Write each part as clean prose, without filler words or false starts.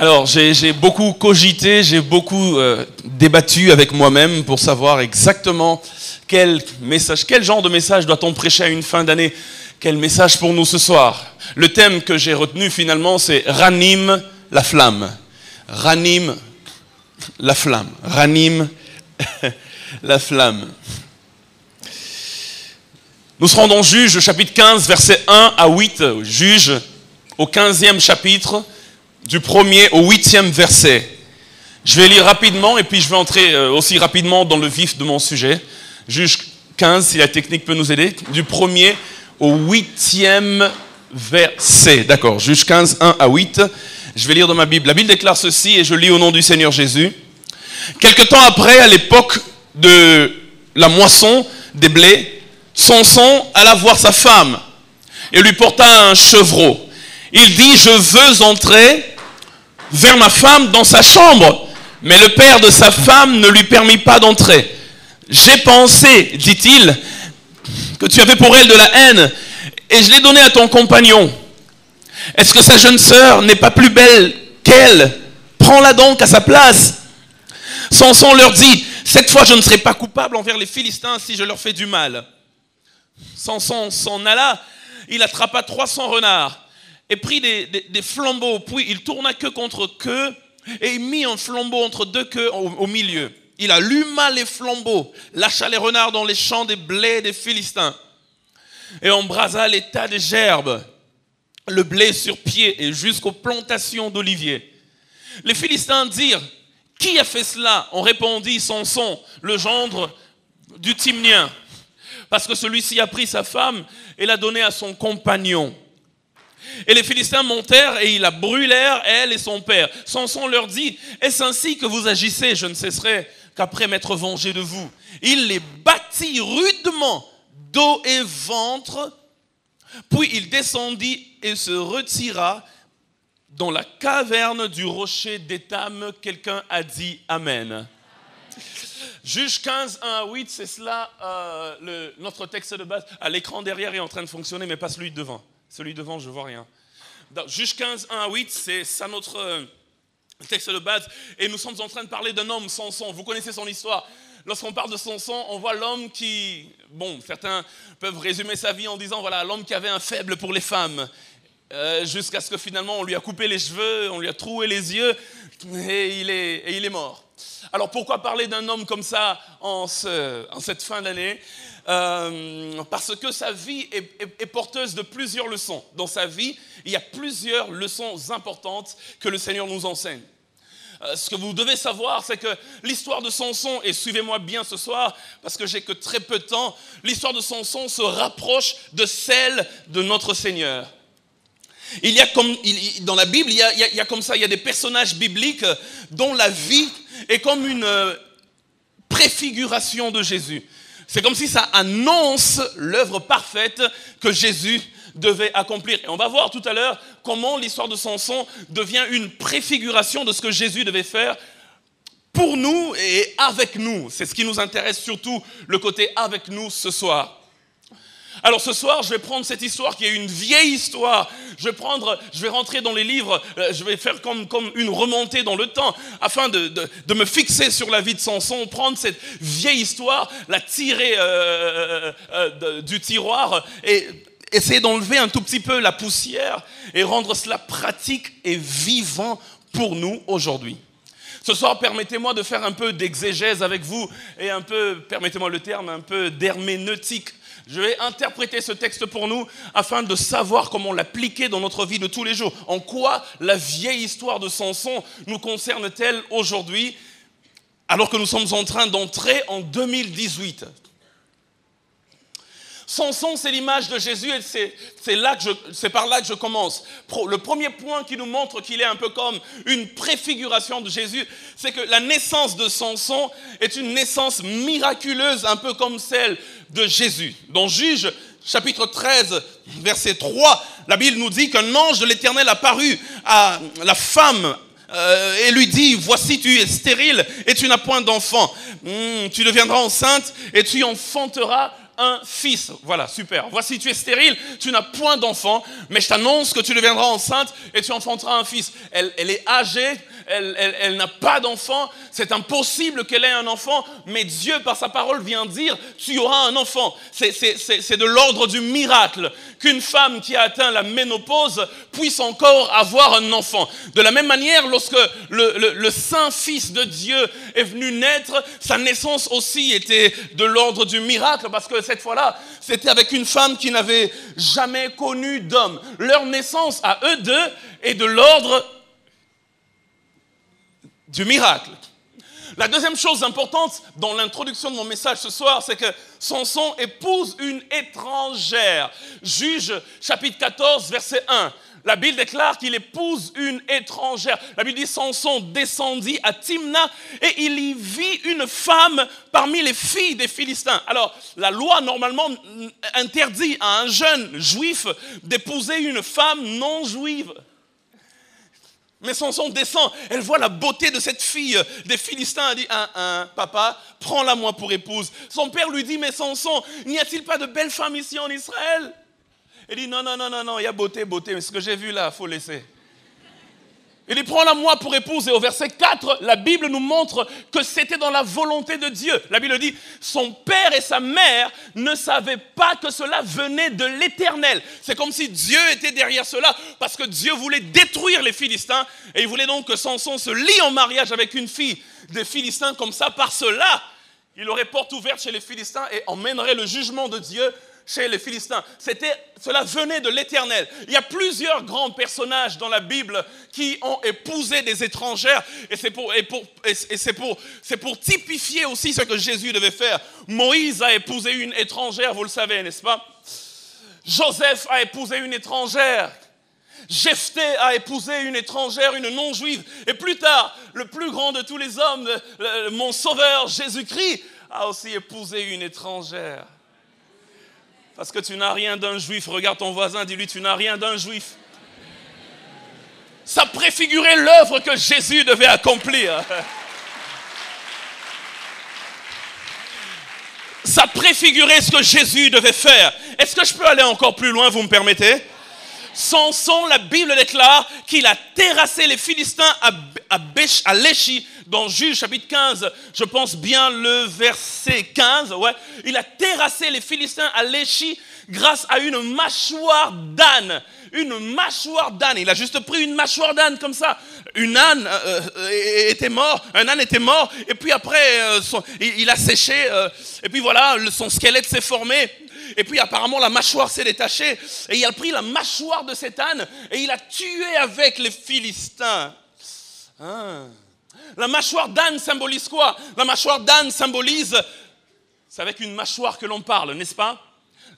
Alors, j'ai beaucoup cogité, j'ai beaucoup débattu avec moi-même pour savoir exactement quel genre de message doit-on prêcher à une fin d'année. Quel message pour nous ce soir? Le thème que j'ai retenu finalement, c'est ranime la flamme. Ranime la flamme. Ranime la flamme. Nous serons dans Juges, chapitre 15, versets 1 à 8. Juges, au 15e chapitre, du 1er au 8e verset. Je vais lire rapidement et puis je vais entrer aussi rapidement dans le vif de mon sujet. Juges 15, si la technique peut nous aider, du 1er au 8e verset. D'accord, Juges 15, 1 à 8. Je vais lire dans ma Bible. La Bible déclare ceci et je lis au nom du Seigneur Jésus. Quelque temps après, à l'époque de la moisson des blés, Samson alla voir sa femme et lui porta un chevreau. Il dit, je veux entrer vers ma femme dans sa chambre. Mais le père de sa femme ne lui permit pas d'entrer. J'ai pensé, dit-il, que tu avais pour elle de la haine et je l'ai donnée à ton compagnon. Est-ce que sa jeune sœur n'est pas plus belle qu'elle? Prends-la donc à sa place. Samson leur dit, cette fois je ne serai pas coupable envers les Philistins si je leur fais du mal. Samson s'en alla, il attrapa 300 renards et prit des flambeaux, puis il tourna queue contre queue et il mit un flambeau entre deux queues au milieu. Il alluma les flambeaux, lâcha les renards dans les champs des blés des Philistins et embrasa les tas de gerbes, le blé sur pied et jusqu'aux plantations d'oliviers. Les Philistins dirent, qui a fait cela? On répondit, Samson, le gendre du Timnien, parce que celui-ci a pris sa femme et l'a donnée à son compagnon. Et les Philistins montèrent et ils la brûlèrent, elle et son père. Samson leur dit, est-ce ainsi que vous agissez? Je ne cesserai qu'après m'être vengé de vous. Il les battit rudement, dos et ventre, puis il descendit et se retira dans la caverne du rocher d'Étam. Quelqu'un a dit Amen. Juges 15, 1 à 8, c'est cela notre texte de base. À l'écran derrière est en train de fonctionner, mais pas celui de devant. Celui devant, je ne vois rien. Juges 15, 1 à 8, c'est ça notre texte de base. Et nous sommes en train de parler d'un homme, Samson. Vous connaissez son histoire. Lorsqu'on parle de Samson, on voit l'homme qui... Bon, certains peuvent résumer sa vie en disant, voilà, l'homme qui avait un faible pour les femmes. Jusqu'à ce que finalement, on lui a coupé les cheveux, on lui a troué les yeux, et il est mort. Alors pourquoi parler d'un homme comme ça en cette fin d'année? Parce que sa vie est porteuse de plusieurs leçons. Dans sa vie, il y a plusieurs leçons importantes que le Seigneur nous enseigne. Ce que vous devez savoir, c'est que l'histoire de Samson, et suivez-moi bien ce soir, parce que j'ai que très peu de temps, l'histoire de Samson se rapproche de celle de notre Seigneur. Il y a comme, dans la Bible, il y a comme ça, il y a des personnages bibliques dont la vie est comme une préfiguration de Jésus. C'est comme si ça annonce l'œuvre parfaite que Jésus devait accomplir. Et on va voir tout à l'heure comment l'histoire de Samson devient une préfiguration de ce que Jésus devait faire pour nous et avec nous. C'est ce qui nous intéresse surtout, le côté avec nous ce soir. Alors ce soir, je vais prendre cette histoire qui est une vieille histoire. Je vais rentrer dans les livres, je vais faire comme une remontée dans le temps afin de me fixer sur la vie de Samson, prendre cette vieille histoire, la tirer du tiroir et essayer d'enlever un tout petit peu la poussière et rendre cela pratique et vivant pour nous aujourd'hui. Ce soir, permettez-moi de faire un peu d'exégèse avec vous et un peu, permettez-moi le terme, un peu d'herméneutique. Je vais interpréter ce texte pour nous afin de savoir comment l'appliquer dans notre vie de tous les jours. En quoi la vieille histoire de Samson nous concerne-t-elle aujourd'hui alors que nous sommes en train d'entrer en 2018 ? Samson, c'est l'image de Jésus et c'est par là que je commence. Le premier point qui nous montre qu'il est un peu comme une préfiguration de Jésus, c'est que la naissance de Samson est une naissance miraculeuse, un peu comme celle de Jésus. Dans Juges, chapitre 13, verset 3, la Bible nous dit qu'un ange de l'Éternel apparut à la femme et lui dit, voici tu es stérile et tu n'as point d'enfant. Tu deviendras enceinte et tu enfanteras un fils. Voilà, super. Voici, tu es stérile, tu n'as point d'enfant, mais je t'annonce que tu deviendras enceinte et tu enfanteras un fils. Elle est âgée, elle n'a pas d'enfant, c'est impossible qu'elle ait un enfant, mais Dieu, par sa parole, vient dire, tu auras un enfant. C'est de l'ordre du miracle qu'une femme qui a atteint la ménopause puisse encore avoir un enfant. De la même manière, lorsque le Saint Fils de Dieu est venu naître, sa naissance aussi était de l'ordre du miracle, parce que cette fois-là, c'était avec une femme qui n'avait jamais connu d'homme. Leur naissance à eux deux est de l'ordre du miracle. La deuxième chose importante dans l'introduction de mon message ce soir, c'est que Samson épouse une étrangère. Juge chapitre 14, verset 1. La Bible déclare qu'il épouse une étrangère. La Bible dit Samson descendit à Timna et il y vit une femme parmi les filles des Philistins. Alors, la loi normalement interdit à un jeune juif d'épouser une femme non juive. Mais Samson descend, elle voit la beauté de cette fille des Philistins, elle dit, papa, prends-la moi pour épouse. Son père lui dit, mais Samson, n'y a-t-il pas de belles femmes ici en Israël? Il dit, non, il y a beauté, mais ce que j'ai vu là, il faut laisser. Il dit, prends-la moi pour épouse. Et au verset 4, la Bible nous montre que c'était dans la volonté de Dieu. La Bible dit, son père et sa mère ne savaient pas que cela venait de l'Éternel. C'est comme si Dieu était derrière cela, parce que Dieu voulait détruire les Philistins. Et il voulait donc que Samson se lie en mariage avec une fille des Philistins. Comme ça, par cela, il aurait porte ouverte chez les Philistins et emmènerait le jugement de Dieu chez les Philistins. Cela venait de l'Éternel. Il y a plusieurs grands personnages dans la Bible qui ont épousé des étrangères et c'est pour typifier aussi ce que Jésus devait faire. Moïse a épousé une étrangère, vous le savez, n'est-ce pas? Joseph a épousé une étrangère. Jephthé a épousé une étrangère, une non-juive. Et plus tard, le plus grand de tous les hommes, mon sauveur Jésus-Christ, a aussi épousé une étrangère. Parce que tu n'as rien d'un juif. Regarde ton voisin, dis-lui, tu n'as rien d'un juif. Ça préfigurait l'œuvre que Jésus devait accomplir. Ça préfigurait ce que Jésus devait faire. Est-ce que je peux aller encore plus loin, vous me permettez? Samson, la Bible déclare qu'il a terrassé les Philistins à Léchi, dans Juge chapitre 15, je pense bien le verset 15, ouais. Il a terrassé les Philistins à Léchi grâce à une mâchoire d'âne. Une mâchoire d'âne. Il a juste pris une mâchoire d'âne comme ça. Un âne était mort, et puis après, il a séché, et puis voilà, son squelette s'est formé. Et puis apparemment la mâchoire s'est détachée et il a pris la mâchoire de cet âne et il a tué avec les Philistins. La mâchoire d'âne symbolise quoi? La mâchoire d'âne symbolise, c'est avec une mâchoire que l'on parle, n'est-ce pas?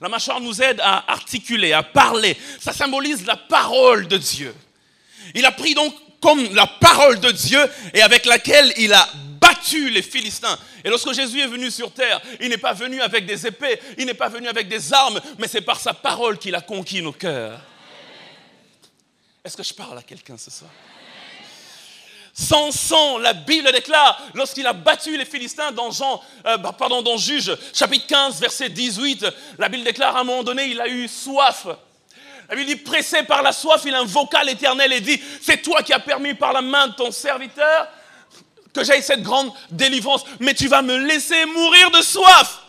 La mâchoire nous aide à articuler, à parler. Ça symbolise la parole de Dieu. Il a pris donc comme la parole de Dieu et avec laquelle il a battu les Philistins. Et lorsque Jésus est venu sur terre, il n'est pas venu avec des épées, il n'est pas venu avec des armes, mais c'est par sa parole qu'il a conquis nos cœurs. Est-ce que je parle à quelqu'un ce soir? Samson, la Bible déclare, lorsqu'il a battu les Philistins dans Juge, chapitre 15, verset 18, la Bible déclare à un moment donné, il a eu soif. La Bible dit, pressé par la soif, il invoqua l'Éternel et dit, c'est toi qui as permis par la main de ton serviteur que j'aie cette grande délivrance, mais tu vas me laisser mourir de soif.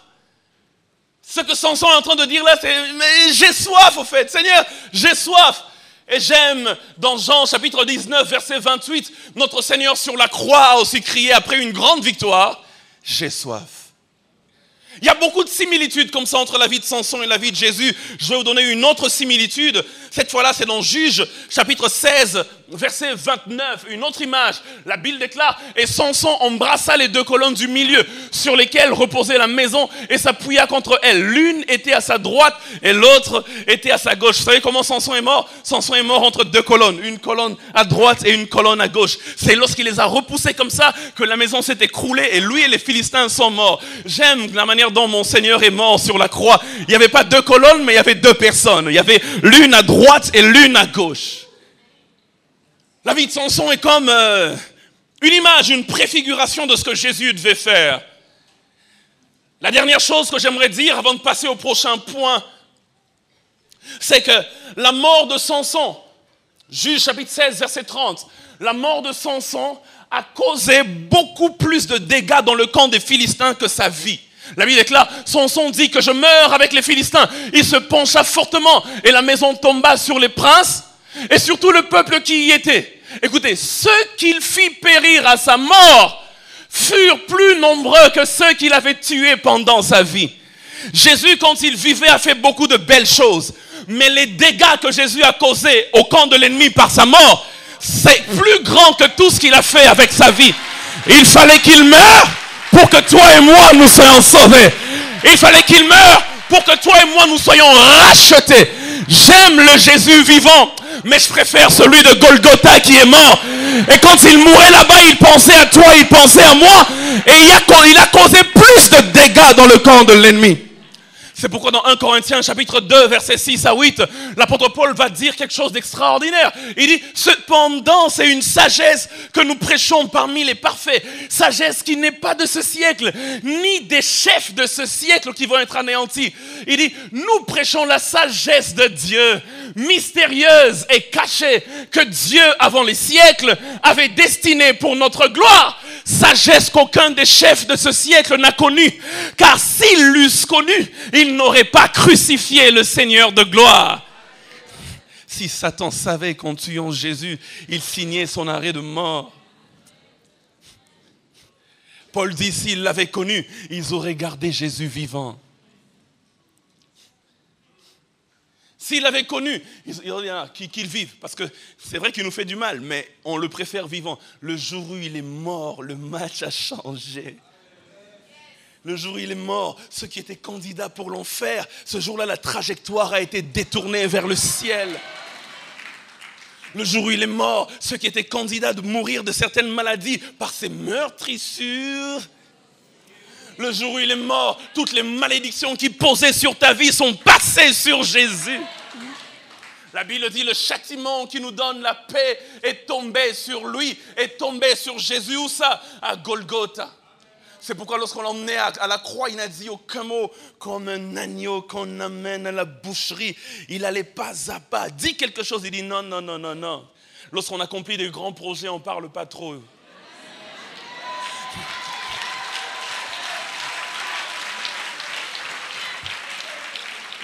Ce que Samson est en train de dire là, c'est, mais j'ai soif au fait, Seigneur, j'ai soif. Et j'aime, dans Jean chapitre 19, verset 28, notre Seigneur sur la croix a aussi crié après une grande victoire, j'ai soif. Il y a beaucoup de similitudes comme ça entre la vie de Samson et la vie de Jésus. Je vais vous donner une autre similitude. Cette fois-là, c'est dans Juge, chapitre 16, verset 29. Une autre image. La Bible déclare, et Samson embrassa les deux colonnes du milieu, sur lesquelles reposait la maison, et s'appuya contre elles. L'une était à sa droite, et l'autre était à sa gauche. Vous savez comment Samson est mort? Samson est mort entre deux colonnes. Une colonne à droite et une colonne à gauche. C'est lorsqu'il les a repoussés comme ça, que la maison s'est écroulée, et lui et les Philistins sont morts. J'aime la manière dont mon Seigneur est mort sur la croix. Il n'y avait pas deux colonnes, mais il y avait deux personnes. Il y avait l'une à droite et l'une à gauche. La vie de Samson est comme une image, une préfiguration de ce que Jésus devait faire. La dernière chose que j'aimerais dire avant de passer au prochain point, c'est que la mort de Samson, Juge chapitre 16, verset 30, la mort de Samson a causé beaucoup plus de dégâts dans le camp des Philistins que sa vie. La Bible déclare, Samson dit que je meurs avec les Philistins. Il se pencha fortement et la maison tomba sur les princes et sur tout le peuple qui y était. Écoutez, ceux qu'il fit périr à sa mort furent plus nombreux que ceux qu'il avait tués pendant sa vie. Jésus, quand il vivait, a fait beaucoup de belles choses. Mais les dégâts que Jésus a causés au camp de l'ennemi par sa mort, c'est plus grand que tout ce qu'il a fait avec sa vie. Il fallait qu'il meure pour que toi et moi nous soyons sauvés. Il fallait qu'il meure pour que toi et moi nous soyons rachetés. J'aime le Jésus vivant, mais je préfère celui de Golgotha qui est mort. Et quand il mourait là-bas, il pensait à toi, il pensait à moi. Et il a causé plus de dégâts dans le camp de l'ennemi. C'est pourquoi dans 1 Corinthiens chapitre 2 versets 6 à 8, l'apôtre Paul va dire quelque chose d'extraordinaire. Il dit, cependant c'est une sagesse que nous prêchons parmi les parfaits. Sagesse qui n'est pas de ce siècle, ni des chefs de ce siècle qui vont être anéantis. Il dit, nous prêchons la sagesse de Dieu, mystérieuse et cachée, que Dieu avant les siècles avait destinée pour notre gloire. Sagesse qu'aucun des chefs de ce siècle n'a connue, car s'ils l'eussent connue, ils n'auraient pas crucifié le Seigneur de gloire. Si Satan savait qu'en tuant Jésus, il signait son arrêt de mort. Paul dit, s'ils l'avaient connu, ils auraient gardé Jésus vivant. S'il avait connu, qu'il vive, parce que c'est vrai qu'il nous fait du mal, mais on le préfère vivant. Le jour où il est mort, le match a changé. Le jour où il est mort, ceux qui étaient candidats pour l'enfer, ce jour-là, la trajectoire a été détournée vers le ciel. Le jour où il est mort, ceux qui étaient candidats de mourir de certaines maladies par ces meurtrissures. Le jour où il est mort, toutes les malédictions qui posaient sur ta vie sont passées sur Jésus. La Bible dit, le châtiment qui nous donne la paix est tombé sur lui, est tombé sur Jésus. Où ça? À Golgotha. C'est pourquoi lorsqu'on l'emmenait à la croix, il n'a dit aucun mot. Comme un agneau qu'on amène à la boucherie, il allait pas à pas. Dit quelque chose, il dit non, non, non, non, non. Lorsqu'on accomplit des grands projets, on ne parle pas trop.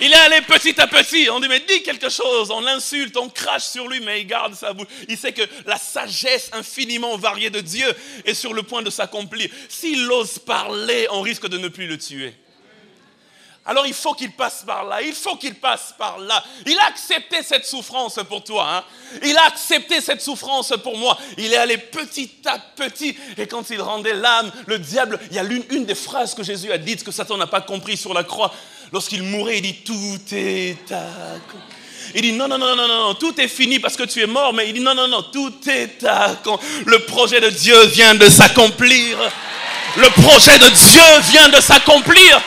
Il est allé petit à petit. On dit, mais dis quelque chose. On l'insulte, on crache sur lui, mais il garde sa bouche. Il sait que la sagesse infiniment variée de Dieu est sur le point de s'accomplir. S'il ose parler, on risque de ne plus le tuer. Alors il faut qu'il passe par là, il faut qu'il passe par là. Il a accepté cette souffrance pour toi. Hein? Il a accepté cette souffrance pour moi. Il est allé petit à petit. Et quand il rendait l'âme, le diable, il y a une des phrases que Jésus a dites que Satan n'a pas compris sur la croix. Lorsqu'il mourait, il dit tout est accompli. Il dit non, non, non, non, non, tout est fini parce que tu es mort. Mais il dit non, non, non, tout est accompli. Le projet de Dieu vient de s'accomplir. Le projet de Dieu vient de s'accomplir.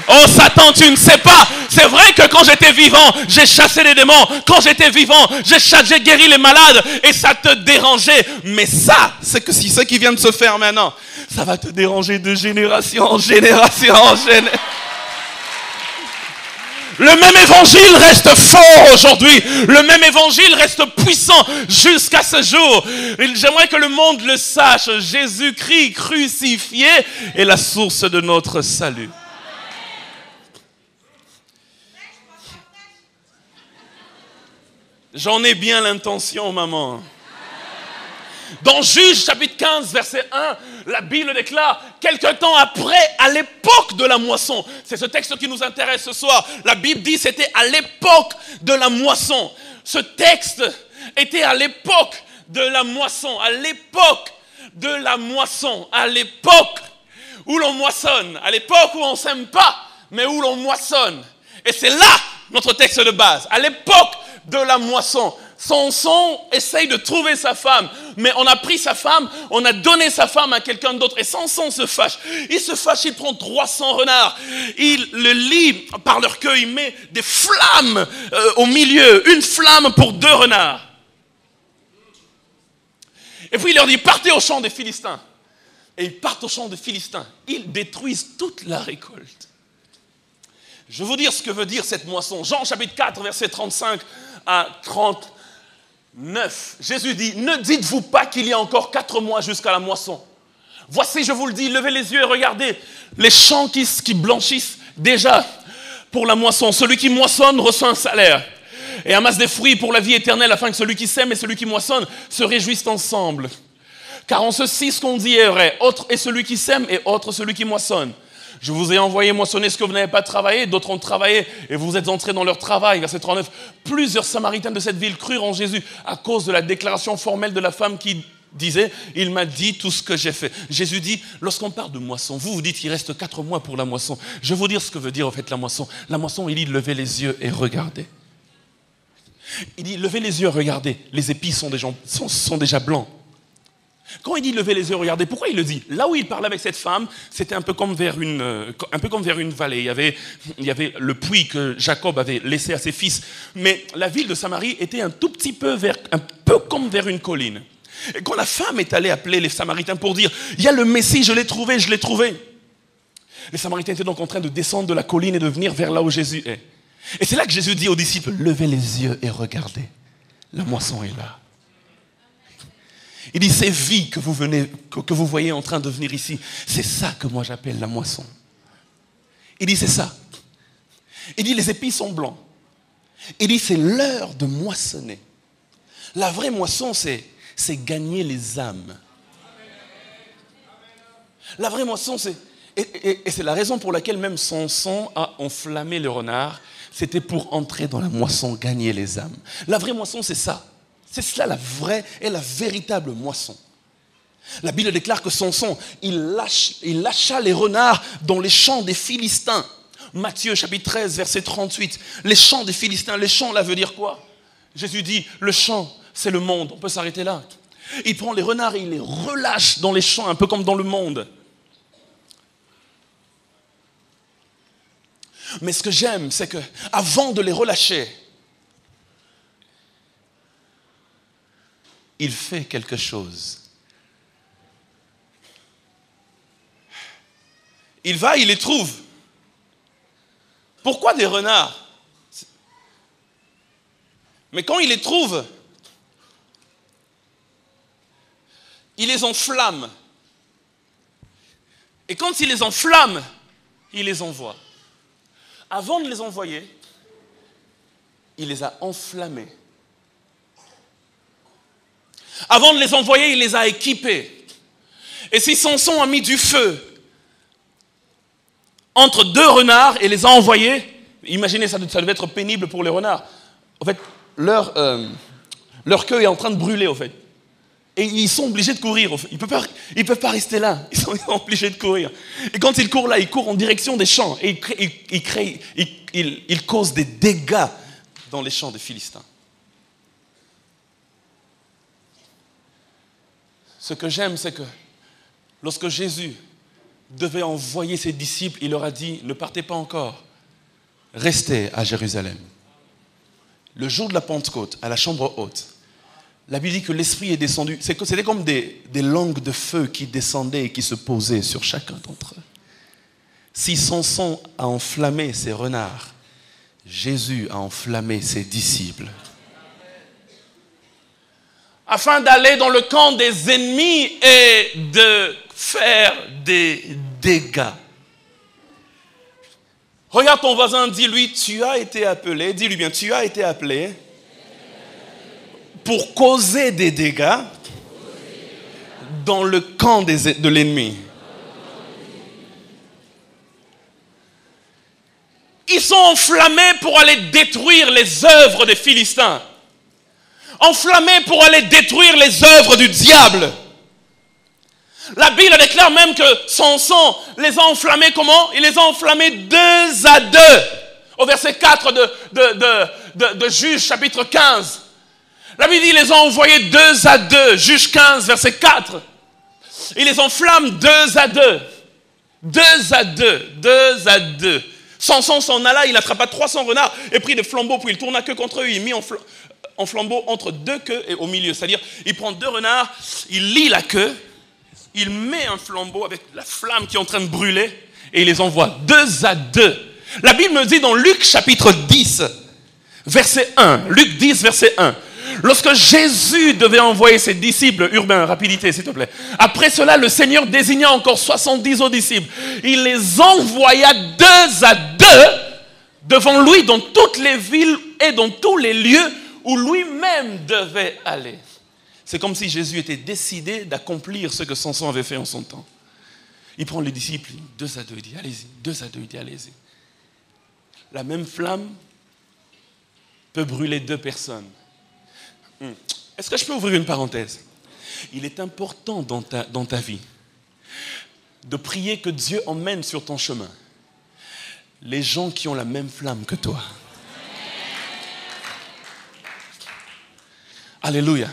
Oh Satan, tu ne sais pas. C'est vrai que quand j'étais vivant, j'ai chassé les démons. Quand j'étais vivant, j'ai guéri les malades. Et ça te dérangeait. Mais ça, c'est que si ce qui vient de se faire maintenant, ça va te déranger de génération en génération en génération. Le même évangile reste fort aujourd'hui. Le même évangile reste puissant jusqu'à ce jour. J'aimerais que le monde le sache. Jésus-Christ crucifié est la source de notre salut. J'en ai bien l'intention, maman. Dans Juge chapitre 15, verset 1, la Bible déclare, quelque temps après, à l'époque de la moisson. C'est ce texte qui nous intéresse ce soir. La Bible dit c'était à l'époque de la moisson. Ce texte était à l'époque de la moisson. À l'époque de la moisson. À l'époque où l'on moissonne. À l'époque où on ne s'aime pas, mais où l'on moissonne. Et c'est là notre texte de base. À l'époque de la moisson. Samson essaye de trouver sa femme, mais on a pris sa femme, on a donné sa femme à quelqu'un d'autre, et Samson se fâche. Il se fâche, il prend 300 renards, il le lie par leur queue, il met des flammes au milieu, une flamme pour 2 renards. Et puis il leur dit, partez au champ des Philistins. Et ils partent au champ des Philistins. Ils détruisent toute la récolte. Je vais vous dire ce que veut dire cette moisson. Jean chapitre 4, verset 35 à 39. Jésus dit, ne dites-vous pas qu'il y a encore 4 mois jusqu'à la moisson. Voici, je vous le dis, levez les yeux et regardez les champs qui blanchissent déjà pour la moisson. Celui qui moissonne reçoit un salaire et amasse des fruits pour la vie éternelle, afin que celui qui sème et celui qui moissonne se réjouissent ensemble. Car en ceci, ce qu'on dit est vrai. Autre est celui qui sème et autre celui qui moissonne. Je vous ai envoyé moissonner ce que vous n'avez pas travaillé, d'autres ont travaillé et vous êtes entrés dans leur travail. Verset 39. Plusieurs Samaritains de cette ville crurent en Jésus à cause de la déclaration formelle de la femme qui disait, il m'a dit tout ce que j'ai fait. Jésus dit, lorsqu'on parle de moisson, vous dites qu'il reste 4 mois pour la moisson. Je vais vous dire ce que veut dire en fait la moisson. La moisson, il dit, levez les yeux et regardez. Il dit, levez les yeux et regardez. Les épis sont déjà blancs. Quand il dit lever les yeux, regardez, pourquoi il le dit? Là où il parlait avec cette femme, c'était un peu comme vers une vallée. Il y avait le puits que Jacob avait laissé à ses fils. Mais la ville de Samarie était un tout petit peu comme vers une colline. Et quand la femme est allée appeler les Samaritains pour dire, il y a le Messie, je l'ai trouvé. Les Samaritains étaient donc en train de descendre de la colline et de venir vers là où Jésus est. Et c'est là que Jésus dit aux disciples, levez les yeux et regardez. La moisson est là. Il dit, ces vies que vous voyez en train de venir ici, c'est ça que moi j'appelle la moisson. Il dit, c'est ça. Il dit, les épis sont blancs. Il dit, c'est l'heure de moissonner. La vraie moisson, c'est gagner les âmes. La vraie moisson, et c'est la raison pour laquelle même Samson a enflammé le renard, c'était pour entrer dans la moisson, gagner les âmes. La vraie moisson, c'est ça. C'est cela la vraie et la véritable moisson. La Bible déclare que Samson, il lâcha les renards dans les champs des Philistins. Matthieu chapitre 13, verset 38. Les champs des Philistins, les champs là veut dire quoi? Jésus dit, le champ, c'est le monde. On peut s'arrêter là. Il prend les renards et il les relâche dans les champs, un peu comme dans le monde. Mais ce que j'aime, c'est que avant de les relâcher, il fait quelque chose. Il va, il les trouve. Pourquoi des renards? Mais quand il les trouve, il les enflamme. Et quand il les enflamme, il les envoie. Avant de les envoyer, il les a enflammés. Avant de les envoyer, il les a équipés. Et si Samson a mis du feu entre 2 renards et les a envoyés, imaginez, ça devait être pénible pour les renards. En fait, leur queue est en train de brûler, en fait. Et ils sont obligés de courir. Ils peuvent pas rester là. Ils sont obligés de courir. Et quand ils courent là, ils courent en direction des champs. Et ils causent des dégâts dans les champs des Philistins. Ce que j'aime, c'est que lorsque Jésus devait envoyer ses disciples, il leur a dit, ne partez pas encore, restez à Jérusalem. Le jour de la Pentecôte, à la chambre haute, la Bible dit que l'Esprit est descendu. C'était comme des langues de feu qui descendaient et qui se posaient sur chacun d'entre eux. Si Samson a enflammé ses renards, Jésus a enflammé ses disciples. Afin d'aller dans le camp des ennemis et de faire des dégâts. Regarde ton voisin, dis-lui, tu as été appelé, dis-lui bien, tu as été appelé pour causer des dégâts dans le camp de l'ennemi. Ils sont enflammés pour aller détruire les œuvres des Philistins. Enflammés pour aller détruire les œuvres du diable. La Bible déclare même que Samson les a enflammés comment? Il les a enflammés 2 à 2. Au verset 4 de Juge chapitre 15. La Bible dit qu'il les a envoyés 2 à 2. Juge 15 verset 4. Il les enflamme 2 à 2. 2 à 2. 2 à 2. Samson s'en alla, il attrapa 300 renards et prit des flambeaux, puis il tourna queue contre eux, il mit en flambeau entre 2 queues et au milieu. C'est-à-dire, il prend 2 renards, il lie la queue il met un flambeau avec la flamme qui est en train de brûler et il les envoie 2 à 2. La Bible me dit dans Luc chapitre 10, verset 1, Luc 10, verset 1, lorsque Jésus devait envoyer ses disciples, Urbain, rapidité s'il te plaît. Après cela, le Seigneur désigna encore 70 autres disciples. Il les envoya 2 à 2 devant lui dans toutes les villes et dans tous les lieux où lui-même devait aller. C'est comme si Jésus était décidé d'accomplir ce que Samson avait fait en son temps. Il prend les disciples, 2 à 2, il dit allez-y, 2 à 2, il dit allez-y. La même flamme peut brûler 2 personnes. Est-ce que je peux ouvrir une parenthèse? Il est important dans ta vie de prier que Dieu emmène sur ton chemin les gens qui ont la même flamme que toi. Alléluia.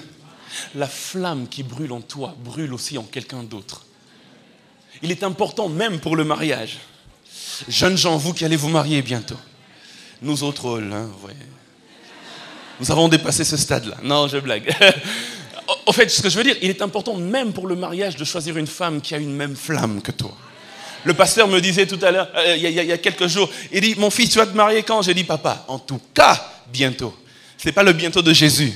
La flamme qui brûle en toi brûle aussi en quelqu'un d'autre. Il est important même pour le mariage. Jeunes gens, vous qui allez vous marier bientôt. Nous autres, ouais. Nous avons dépassé ce stade-là. Non, je blague. Au fait, ce que je veux dire, il est important même pour le mariage de choisir une femme qui a une même flamme que toi. Le pasteur me disait tout à l'heure, il y a quelques jours, il dit, mon fils, tu vas te marier quand? J'ai dit, papa, en tout cas, bientôt. Ce n'est pas le bientôt de Jésus.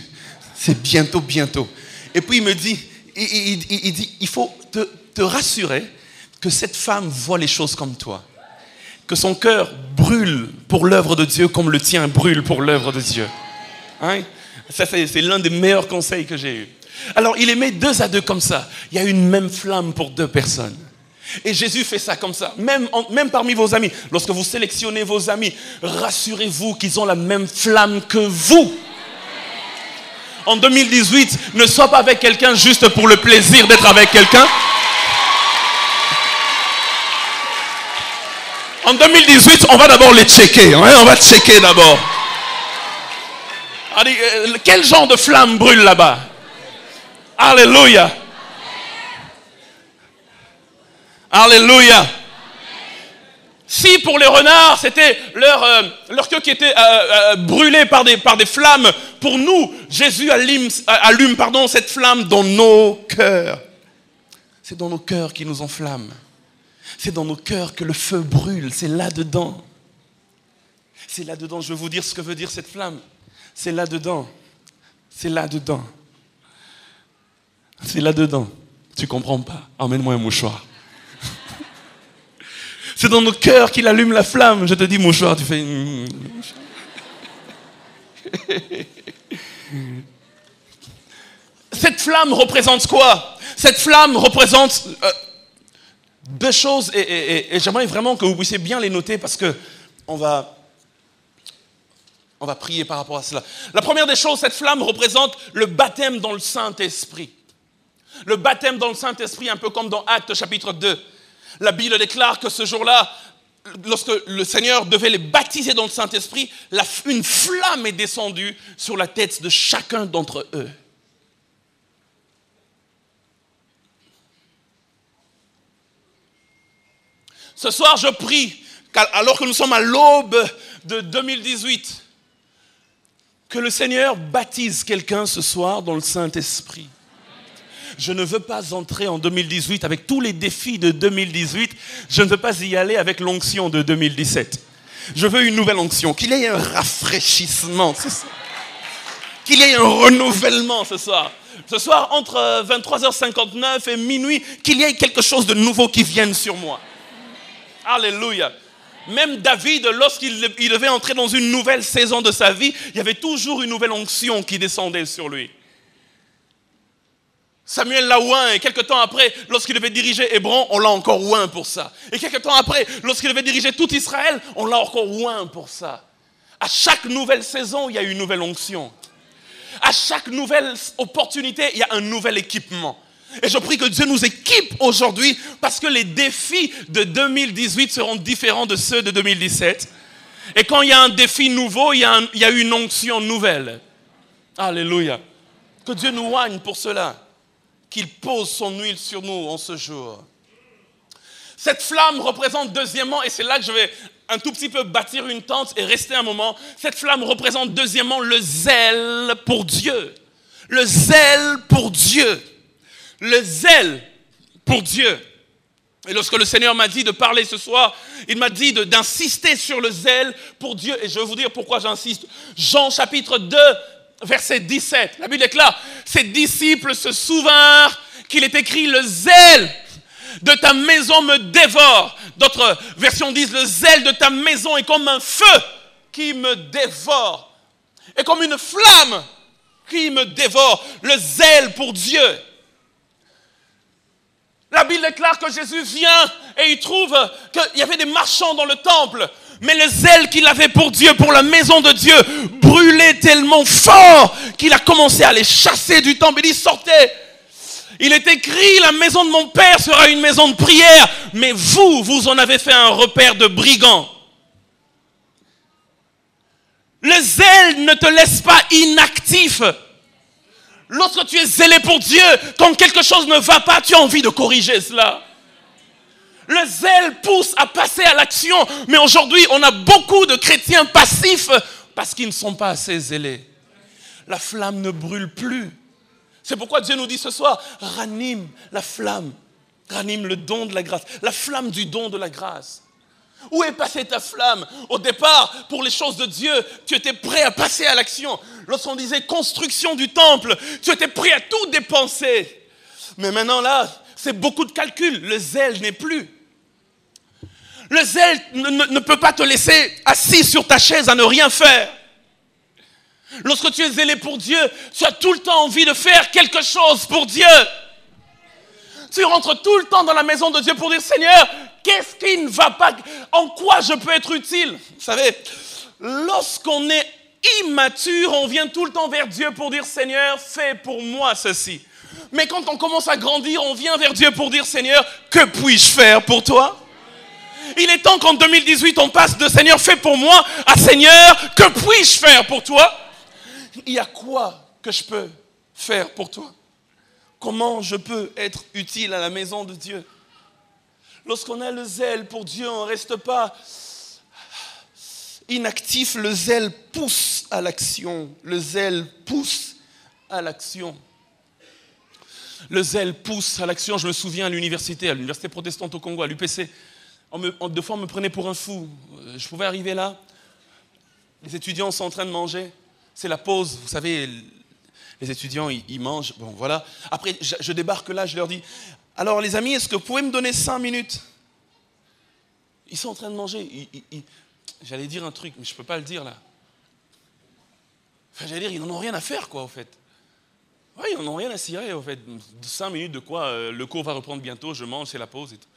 C'est bientôt, bientôt. Et puis il me dit, il dit, il faut te rassurer que cette femme voit les choses comme toi. Que son cœur brûle pour l'œuvre de Dieu comme le tien brûle pour l'œuvre de Dieu. Hein? Ça, c'est l'un des meilleurs conseils que j'ai eu. Alors, il les met 2 à 2 comme ça. Il y a une même flamme pour 2 personnes. Et Jésus fait ça comme ça. Même parmi vos amis. Lorsque vous sélectionnez vos amis, rassurez-vous qu'ils ont la même flamme que vous. En 2018, ne sois pas avec quelqu'un juste pour le plaisir d'être avec quelqu'un. En 2018, on va d'abord les checker. Hein? On va checker d'abord. Allez, quel genre de flamme brûle là-bas? Alléluia. Alléluia. Si pour les renards, c'était leur queue qui était brûlée par des flammes, pour nous, Jésus allume cette flamme dans nos cœurs. C'est dans nos cœurs qui nous enflamme. C'est dans nos cœurs que le feu brûle. C'est là-dedans. C'est là-dedans. Je vais vous dire ce que veut dire cette flamme. C'est là-dedans. C'est là-dedans. C'est là-dedans. Tu comprends pas? Emmène-moi un mouchoir. C'est dans nos cœurs qu'il allume la flamme. Je te dis mouchoir, tu fais... Cette flamme représente quoi? Cette flamme représente 2 choses et j'aimerais vraiment que vous puissiez bien les noter parce que on va prier par rapport à cela. La première des choses, cette flamme représente le baptême dans le Saint-Esprit. Le baptême dans le Saint-Esprit, un peu comme dans Actes chapitre 2. La Bible déclare que ce jour-là, lorsque le Seigneur devait les baptiser dans le Saint-Esprit, une flamme est descendue sur la tête de chacun d'entre eux. Ce soir, je prie, alors que nous sommes à l'aube de 2018, que le Seigneur baptise quelqu'un ce soir dans le Saint-Esprit. Je ne veux pas entrer en 2018 avec tous les défis de 2018. Je ne veux pas y aller avec l'onction de 2017. Je veux une nouvelle onction. Qu'il y ait un rafraîchissement ce soir. Qu'il y ait un renouvellement ce soir. Ce soir, entre 23h59 et minuit, qu'il y ait quelque chose de nouveau qui vienne sur moi. Alléluia. Même David, lorsqu'il devait entrer dans une nouvelle saison de sa vie, il y avait toujours une nouvelle onction qui descendait sur lui. Samuel l'a oint et quelques temps après, lorsqu'il devait diriger Hébron, on l'a encore oint pour ça. Et quelques temps après, lorsqu'il devait diriger tout Israël, on l'a encore oint pour ça. À chaque nouvelle saison, il y a une nouvelle onction. À chaque nouvelle opportunité, il y a un nouvel équipement. Et je prie que Dieu nous équipe aujourd'hui parce que les défis de 2018 seront différents de ceux de 2017. Et quand il y a un défi nouveau, il y a une onction nouvelle. Alléluia. Que Dieu nous oigne pour cela. Qu'il pose son huile sur nous en ce jour. Cette flamme représente deuxièmement, et c'est là que je vais un tout petit peu bâtir une tente et rester un moment. Cette flamme représente deuxièmement le zèle pour Dieu. Le zèle pour Dieu. Le zèle pour Dieu. Et lorsque le Seigneur m'a dit de parler ce soir, il m'a dit d'insister sur le zèle pour Dieu. Et je vais vous dire pourquoi j'insiste. Jean chapitre 2, verset 17. La Bible est claire. Ses disciples se souvinrent qu'il est écrit: le zèle de ta maison me dévore. D'autres versions disent: le zèle de ta maison est comme un feu qui me dévore. Et comme une flamme qui me dévore. Le zèle pour Dieu. La Bible déclare que Jésus vient et il trouve qu'il y avait des marchands dans le temple. Mais le zèle qu'il avait pour Dieu, pour la maison de Dieu, brûlait tellement fort qu'il a commencé à les chasser du temple. Il dit: sortez. Il est écrit: la maison de mon père sera une maison de prière. Mais vous en avez fait un repère de brigands. Le zèle ne te laisse pas inactif. Lorsque tu es zélé pour Dieu, quand quelque chose ne va pas, tu as envie de corriger cela. Le zèle pousse à passer à l'action. Mais aujourd'hui, on a beaucoup de chrétiens passifs parce qu'ils ne sont pas assez zélés. La flamme ne brûle plus. C'est pourquoi Dieu nous dit ce soir: ranime la flamme. Ranime le don de la grâce. La flamme du don de la grâce. Où est passée ta flamme? Au départ, pour les choses de Dieu, tu étais prêt à passer à l'action. Lorsqu'on disait construction du temple, tu étais prêt à tout dépenser. Mais maintenant là, c'est beaucoup de calculs. Le zèle n'est plus. Le zèle ne peut pas te laisser assis sur ta chaise à ne rien faire. Lorsque tu es zélé pour Dieu, tu as tout le temps envie de faire quelque chose pour Dieu. Tu rentres tout le temps dans la maison de Dieu pour dire: Seigneur, qu'est-ce qui ne va pas? En quoi je peux être utile? Vous savez, lorsqu'on est immature, on vient tout le temps vers Dieu pour dire: Seigneur, fais pour moi ceci. Mais quand on commence à grandir, on vient vers Dieu pour dire: Seigneur, que puis-je faire pour toi? Il est temps qu'en 2018, on passe de Seigneur, fais pour moi à Seigneur, que puis-je faire pour toi? Il y a quoi que je peux faire pour toi? Comment je peux être utile à la maison de Dieu? Lorsqu'on a le zèle pour Dieu, on ne reste pas inactif. Le zèle pousse à l'action. Le zèle pousse à l'action. Le zèle pousse à l'action. Je me souviens à l'université protestante au Congo, à l'UPC. Deux fois, on me prenait pour un fou. Je pouvais arriver là. Les étudiants sont en train de manger. C'est la pause, vous savez. Les étudiants, ils mangent. Bon, voilà. Après, je débarque là, je leur dis: alors les amis, est-ce que vous pouvez me donner 5 minutes? Ils sont en train de manger. J'allais dire un truc, mais je ne peux pas le dire là. Enfin, j'allais dire, ils n'en ont rien à faire, quoi, au fait. Oui, ils n'en ont rien à cirer, au fait. 5 minutes de quoi? Le cours va reprendre bientôt, je mange, c'est la pause et tout.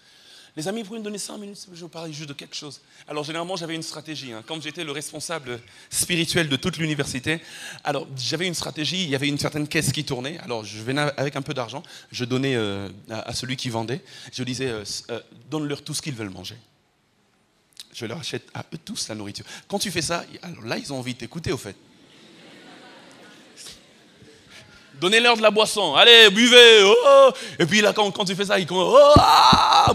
Les amis, vous pouvez me donner 5 minutes, je vous parle juste de quelque chose. Alors, généralement, j'avais une stratégie. Quand j'étais le responsable spirituel de toute l'université, alors, j'avais une stratégie, il y avait une certaine caisse qui tournait. Alors, je venais avec un peu d'argent, je donnais à celui qui vendait. Je disais, donne-leur tout ce qu'ils veulent manger. Je leur achète à eux tous la nourriture. Quand tu fais ça, alors là, ils ont envie de t'écouter, au fait. Donnez-leur de la boisson. Allez, buvez. Oh. Et puis là, quand tu fais ça, ils commencent. Oh, ah,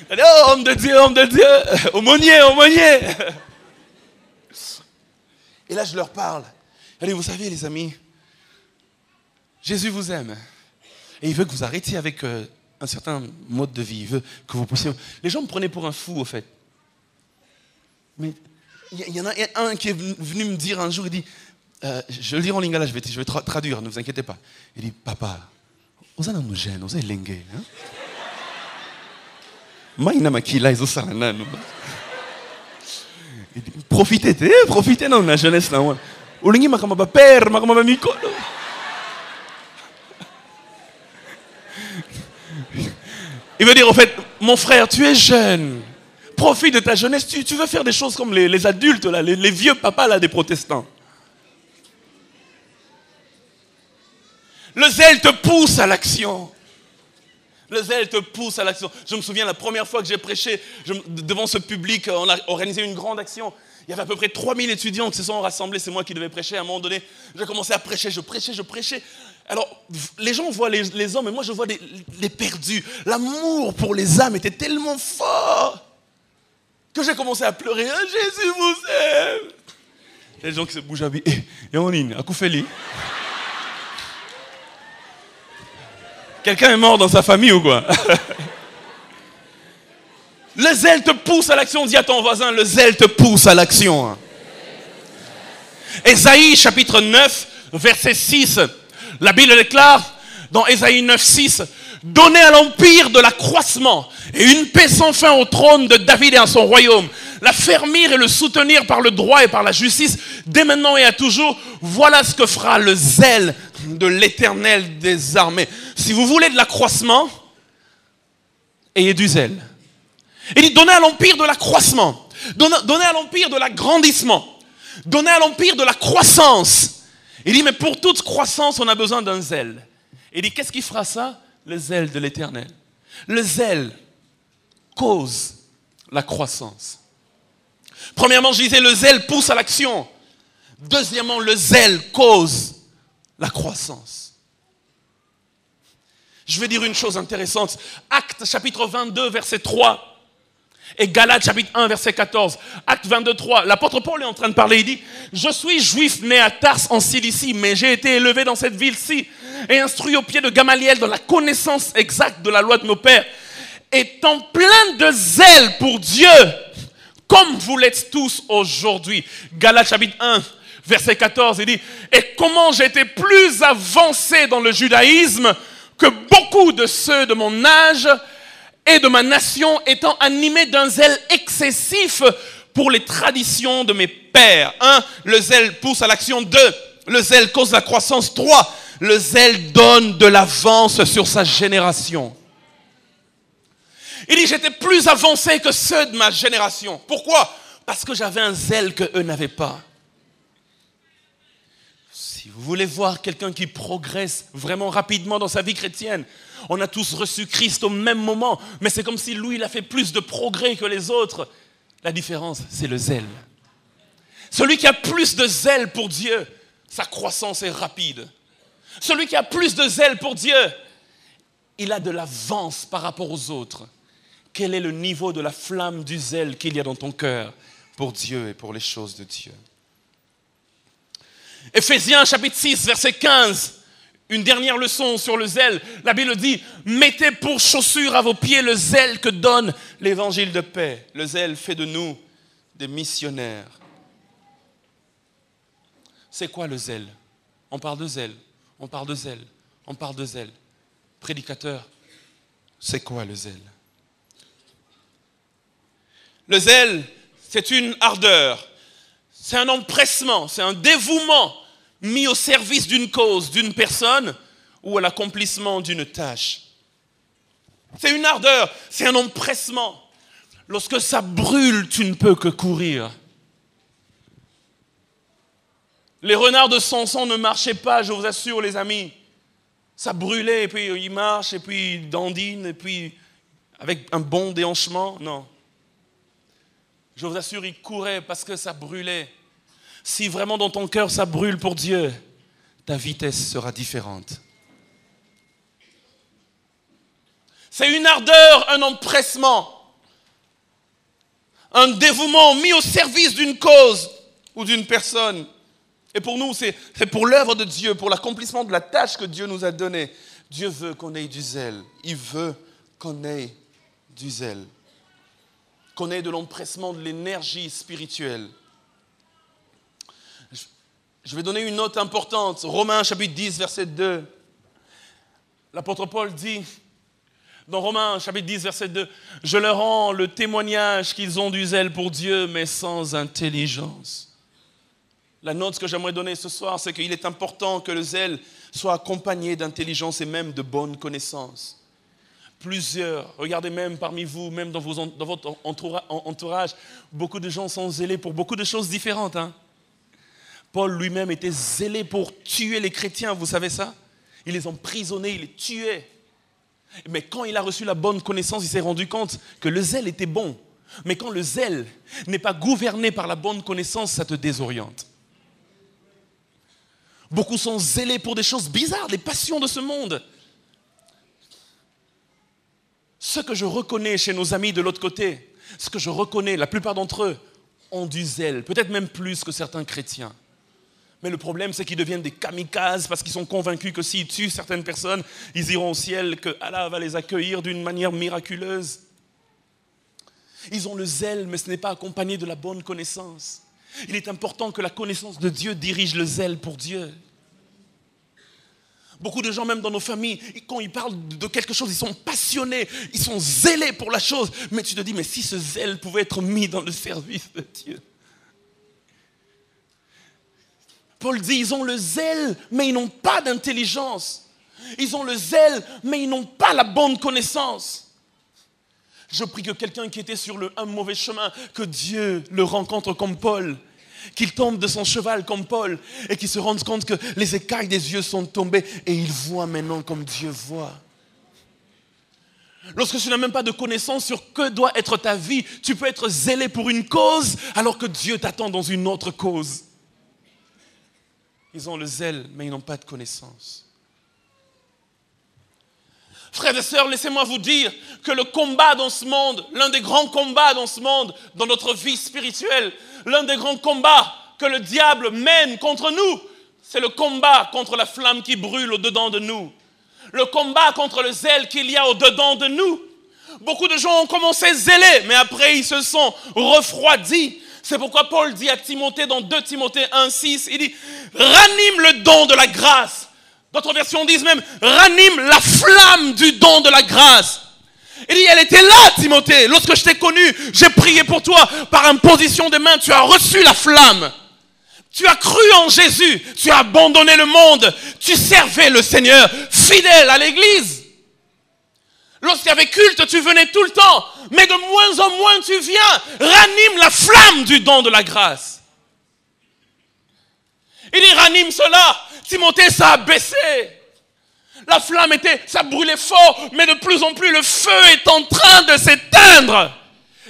allez, oh, homme de Dieu. Aumônier. Et là, je leur parle. Allez, vous savez, les amis, Jésus vous aime. Et il veut que vous arrêtiez avec un certain mode de vie. Il veut que vous puissiez. Les gens me prenaient pour un fou, au fait. Mais. Il y en a un qui est venu me dire un jour, il dit, je le dis en lingala, je vais traduire, ne vous inquiétez pas. Il dit: papa, vous allez nous gêner, vous allez linguer. Profitez de la jeunesse. Il veut dire, en fait, mon frère, tu es jeune. Profite de ta jeunesse, tu veux faire des choses comme les adultes, là, les vieux papas là, des protestants. Le zèle te pousse à l'action. Le zèle te pousse à l'action. Je me souviens la première fois que j'ai prêché devant ce public, on a organisé une grande action. Il y avait à peu près 3000 étudiants qui se sont rassemblés, c'est moi qui devais prêcher. À un moment donné, j'ai commencé à prêcher, je prêchais. Alors, les gens voient les hommes, et moi je vois les perdus. L'amour pour les âmes était tellement fort que j'ai commencé à pleurer. Ah, Jésus vous aime. Les gens qui se bougent à vie. Et on ligne, à Koufeli. Quelqu'un est mort dans sa famille ou quoi? Le zèle te pousse à l'action. Dis à ton voisin, le zèle te pousse à l'action. Ésaïe chapitre 9, verset 6. La Bible déclare dans Ésaïe 9, 6, donnez à l'empire de l'accroissement et une paix sans fin au trône de David et à son royaume. L'affermir et le soutenir par le droit et par la justice, dès maintenant et à toujours. Voilà ce que fera le zèle de l'Éternel des armées. Si vous voulez de l'accroissement, ayez du zèle. Il dit, donnez à l'empire de l'accroissement. Donnez à l'empire de l'agrandissement. Donnez à l'empire de la croissance. Il dit, mais pour toute croissance, on a besoin d'un zèle. Il dit, qu'est-ce qui fera ça? Le zèle de l'Éternel. Le zèle cause la croissance. Premièrement, je disais, le zèle pousse à l'action. Deuxièmement, le zèle cause la croissance. Je vais dire une chose intéressante. Actes chapitre 22, verset 3. Et Galates chapitre 1, verset 14. Acte 22, 3. L'apôtre Paul est en train de parler. Il dit, je suis juif né à Tars en Cilicie, mais j'ai été élevé dans cette ville-ci et instruit au pied de Gamaliel dans la connaissance exacte de la loi de nos pères. Étant plein de zèle pour Dieu, comme vous l'êtes tous aujourd'hui. Galates chapitre 1, verset 14. Il dit, et comment j'étais plus avancé dans le judaïsme que beaucoup de ceux de mon âge et de ma nation, étant animé d'un zèle excessif pour les traditions de mes pères. 1. Le zèle pousse à l'action. 2. Le zèle cause la croissance. 3. Le zèle donne de l'avance sur sa génération. Il dit, j'étais plus avancé que ceux de ma génération. Pourquoi? Parce que j'avais un zèle qu'eux n'avaient pas. Si vous voulez voir quelqu'un qui progresse vraiment rapidement dans sa vie chrétienne, on a tous reçu Christ au même moment, mais c'est comme si lui, il a fait plus de progrès que les autres. La différence, c'est le zèle. Celui qui a plus de zèle pour Dieu, sa croissance est rapide. Celui qui a plus de zèle pour Dieu, il a de l'avance par rapport aux autres. Quel est le niveau de la flamme du zèle qu'il y a dans ton cœur pour Dieu et pour les choses de Dieu? Éphésiens chapitre 6, verset 15. Une dernière leçon sur le zèle. La Bible dit, mettez pour chaussure à vos pieds le zèle que donne l'évangile de paix. Le zèle fait de nous des missionnaires. C'est quoi le zèle? On parle de zèle, on parle de zèle, on parle de zèle. Prédicateur, c'est quoi le zèle? Le zèle, c'est une ardeur, c'est un empressement, c'est un dévouement mis au service d'une cause, d'une personne ou à l'accomplissement d'une tâche. C'est une ardeur, c'est un empressement. Lorsque ça brûle, tu ne peux que courir. Les renards de Samson ne marchaient pas, je vous assure les amis. Ça brûlait et puis ils marchent et puis ils dandinent et puis avec un bon déhanchement, non. Je vous assure, ils couraient parce que ça brûlait. Si vraiment dans ton cœur ça brûle pour Dieu, ta vitesse sera différente. C'est une ardeur, un empressement, un dévouement mis au service d'une cause ou d'une personne. Et pour nous, c'est pour l'œuvre de Dieu, pour l'accomplissement de la tâche que Dieu nous a donnée. Dieu veut qu'on ait du zèle. Il veut qu'on ait du zèle. Qu'on ait de l'empressement, de l'énergie spirituelle. Je vais donner une note importante. Romains chapitre 10, verset 2. L'apôtre Paul dit, dans Romains chapitre 10, verset 2, « Je leur rends le témoignage qu'ils ont du zèle pour Dieu, mais sans intelligence. » La note que j'aimerais donner ce soir, c'est qu'il est important que le zèle soit accompagné d'intelligence et même de bonnes connaissances. Plusieurs, regardez même parmi vous, même dans votre entourage, beaucoup de gens sont zélés pour beaucoup de choses différentes. Paul lui-même était zélé pour tuer les chrétiens, vous savez ça? Il les emprisonnait, il les tuait. Mais quand il a reçu la bonne connaissance, il s'est rendu compte que le zèle était bon. Mais quand le zèle n'est pas gouverné par la bonne connaissance, ça te désoriente. Beaucoup sont zélés pour des choses bizarres, les passions de ce monde. Ce que je reconnais chez nos amis de l'autre côté, ce que je reconnais, la plupart d'entre eux ont du zèle, peut-être même plus que certains chrétiens. Mais le problème, c'est qu'ils deviennent des kamikazes parce qu'ils sont convaincus que s'ils tuent certaines personnes, ils iront au ciel, que Allah va les accueillir d'une manière miraculeuse. Ils ont le zèle, mais ce n'est pas accompagné de la bonne connaissance. Il est important que la connaissance de Dieu dirige le zèle pour Dieu. Beaucoup de gens, même dans nos familles, quand ils parlent de quelque chose, ils sont passionnés, ils sont zélés pour la chose. Mais tu te dis, mais si ce zèle pouvait être mis dans le service de Dieu. Paul dit, ils ont le zèle, mais ils n'ont pas d'intelligence. Ils ont le zèle, mais ils n'ont pas la bonne connaissance. Je prie que quelqu'un qui était sur un mauvais chemin, que Dieu le rencontre comme Paul, qu'il tombe de son cheval comme Paul, et qu'il se rende compte que les écailles des yeux sont tombées, et il voit maintenant comme Dieu voit. Lorsque tu n'as même pas de connaissance sur que doit être ta vie, tu peux être zélé pour une cause, alors que Dieu t'attend dans une autre cause. Ils ont le zèle, mais ils n'ont pas de connaissance. Frères et sœurs, laissez-moi vous dire que le combat dans ce monde, l'un des grands combats dans ce monde, dans notre vie spirituelle, l'un des grands combats que le diable mène contre nous, c'est le combat contre la flamme qui brûle au-dedans de nous. Le combat contre le zèle qu'il y a au-dedans de nous. Beaucoup de gens ont commencé zélés, mais après ils se sont refroidis. C'est pourquoi Paul dit à Timothée dans 2 Timothée 1,6, il dit « Ranime le don de la grâce ». D'autres versions disent même « Ranime la flamme du don de la grâce ». Il dit « Elle était là, Timothée. Lorsque je t'ai connu, j'ai prié pour toi. Par imposition de main, tu as reçu la flamme. Tu as cru en Jésus. Tu as abandonné le monde. Tu servais le Seigneur, fidèle à l'église. Lorsqu'il y avait culte, tu venais tout le temps. Mais de moins en moins, tu viens. Ranime la flamme du don de la grâce. » Il dit, ranime cela. Timothée, ça a baissé. La flamme ça brûlait fort, mais de plus en plus, le feu est en train de s'éteindre.